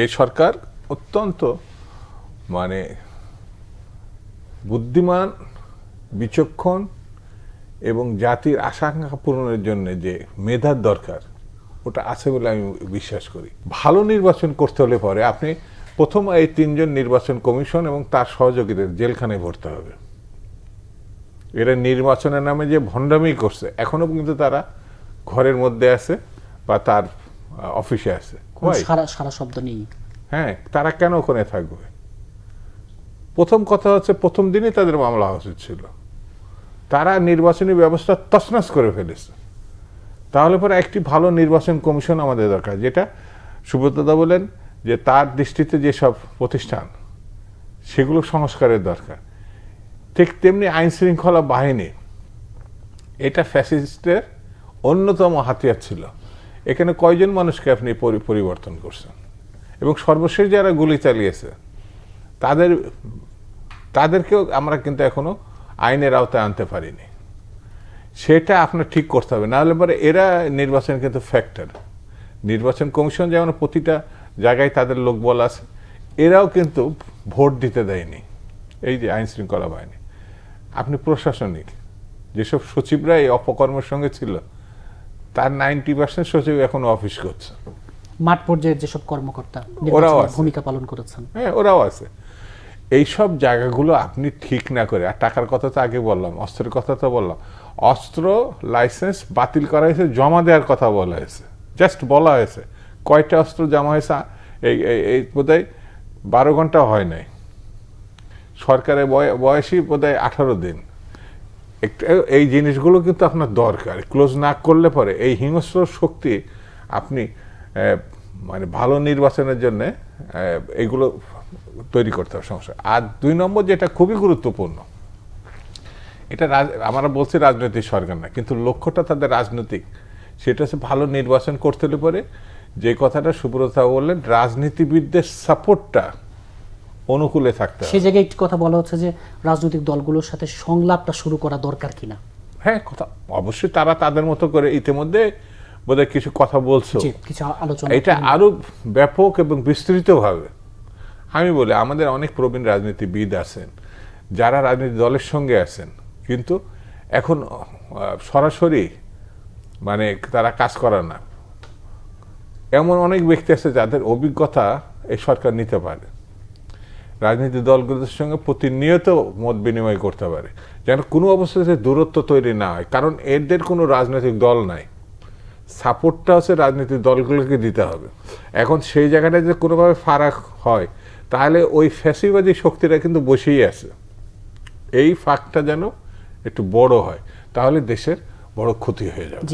এই সরকার অত্যন্ত মানে বুদ্ধিমান, বিচক্ষণ এবং জাতির আশা আকাঙ্ক্ষা পূরণের জন্য যে মেধার দরকার ওটা আছে বলে আমি বিশ্বাস করি। ভালো নির্বাচন করতে হলে পরে আপনি প্রথম এই 3 জন নির্বাচন কমিশন এবং তার সহযোগীদের জেলখানায় ভরতে হবে। এরা নির্বাচনের নামে যে ভণ্ডামি করছে এখনো কিন্তু তারা ঘরের মধ্যে আছে বা তার অফিসে আছে। সারা শব্দ নেই। হ্যাঁ, তারা কেন ওখানে থাকবে? প্রথম কথা হচ্ছে প্রথম দিনই তাদের মামলা হওয়া উচিত ছিল। তারা নির্বাচনী ব্যবস্থা তছনছ করে ফেলেছে। তাহলে পরে একটি ভালো নির্বাচন কমিশন আমাদের দরকার, যেটা সুব্রতদা বলেন যে তার দৃষ্টিতে যেসব প্রতিষ্ঠান সেগুলো সংস্কারের দরকার। ঠিক তেমনি আইন শৃঙ্খলা বাহিনী, এটা ফ্যাসিস্টের অন্যতম হাতিয়ার ছিল। এখানে কয়জন মানুষকে আপনি পরিবর্তন করছেন? এবং সর্বশেষ যারা গুলি চালিয়েছে তাদেরকেও আমরা কিন্তু এখনো আইনের আওতায় আনতে পারিনি। সেটা আপনার ঠিক করতে হবে, নাহলে পরে এরা নির্বাচন কিন্তু ফ্যাক্টর। নির্বাচন কমিশন যেমন প্রতিটা জায়গায় তাদের লোকবল আছে, এরাও কিন্তু ভোট দিতে দেয়নি। এই যে আইন শৃঙ্খলা বাহিনী, আপনি প্রশাসনিক যেসব সচিবরা এই অপকর্মের সঙ্গে ছিল তার 90% সচিব এখন অফিস করছে। মাঠ পর্যায়ের যেসব কর্মকর্তা ভূমিকা পালন করেছেন, হ্যাঁ, ওরাও আছে। এইসব জায়গাগুলো আপনি ঠিক না করে, আর টাকার কথা তো আগে বললাম, অস্ত্রের কথা তো বললাম, অস্ত্র লাইসেন্স বাতিল করা হয়েছে, জমা দেওয়ার কথা বলা হয়েছে, জাস্ট বলা হয়েছে। কয়টা অস্ত্র জমা হয়েছে এই বোধহয় 12 ঘন্টা হয় নাই। সরকারের বয়সী বোধহয় 18 দিন। এই জিনিসগুলো কিন্তু আপনার দরকার। ক্লোজ না করলে পরে এই হিংস্র শক্তি আপনি মানে ভালো নির্বাচনের জন্য এইগুলো তৈরি করতে হবে সমস্যা। আর 2 নম্বর যেটা খুবই গুরুত্বপূর্ণ, এটা আমরা বলছি রাজনৈতিক সরকার না, কিন্তু লক্ষ্যটা তাদের রাজনৈতিক। সেটা হচ্ছে ভালো নির্বাচন করতে হলে পরে যে কথাটা সুব্রত বললেন, রাজনীতিবিদদের সাপোর্টটা অনুকূলে থাকতে হবে। সেই জায়গায় একটি কথা বলা হচ্ছে যে রাজনৈতিক দলগুলোর সাথে সংলাপটা শুরু করা দরকার কিনা। হ্যাঁ, কথা অবশ্যই তারা তাদের মতো করে ইতিমধ্যে বোধহয় কিছু কথা বলছো, কিছু আলোচনা, এটা আরো ব্যাপক এবং বিস্তৃতভাবে। আমি বলি আমাদের অনেক প্রবীণ রাজনীতিবিদ আছেন যারা রাজনীতি দলের সঙ্গে আছেন, কিন্তু এখন সরাসরি মানে তারা কাজ করে না। এমন অনেক ব্যক্তি আছে যাদের অভিজ্ঞতা এই সরকার নিতে পারে, রাজনীতি দলগুলোর সঙ্গে প্রতিনিয়ত মত বিনিময় করতে পারে, যেন কোনো অবস্থাতে দূরত্ব তৈরি না হয়। কারণ এদের কোনো রাজনৈতিক দল নাই, সাপোর্টটা হচ্ছে রাজনৈতিক দলগুলোকে দিতে হবে। এখন সেই জায়গাটা যদি কোনোভাবে ফারাক হয় তাহলে ওই ফ্যাসিবাদী শক্তিরা কিন্তু বসেই আছে। এই ফাঁকটা যেন একটু বড় হয়, তাহলে দেশের বড় ক্ষতি হয়ে যাবে।